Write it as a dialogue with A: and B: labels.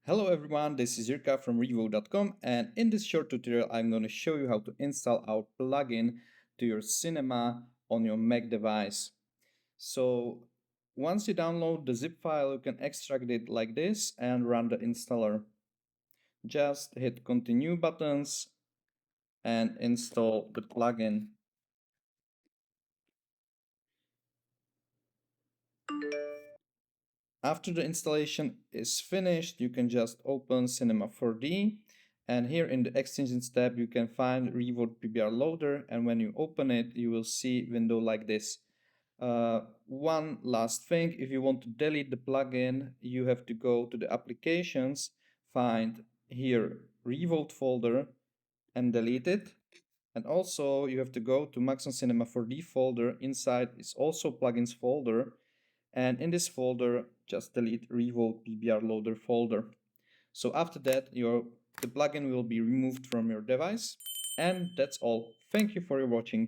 A: Hello everyone, this is Jirka from Reawote.com, and in this short tutorial I'm going to show you how to install our plugin to your cinema on your Mac device. So once you download the zip file, you can extract it like this and run the installer. Just hit continue buttons and install the plugin. After the installation is finished, you can just open Cinema4D, and here in the extensions tab you can find Reawote PBR loader, and when you open it you will see a window like this. One last thing, if you want to delete the plugin, you have to go to the applications, find here Reawote folder and delete it. And also you have to go to Maxon Cinema 4D folder. Inside is also plugins folder, and in this folder just delete Reawote PBR loader folder. So after that the plugin will be removed from your device, and that's all. Thank you for your watching.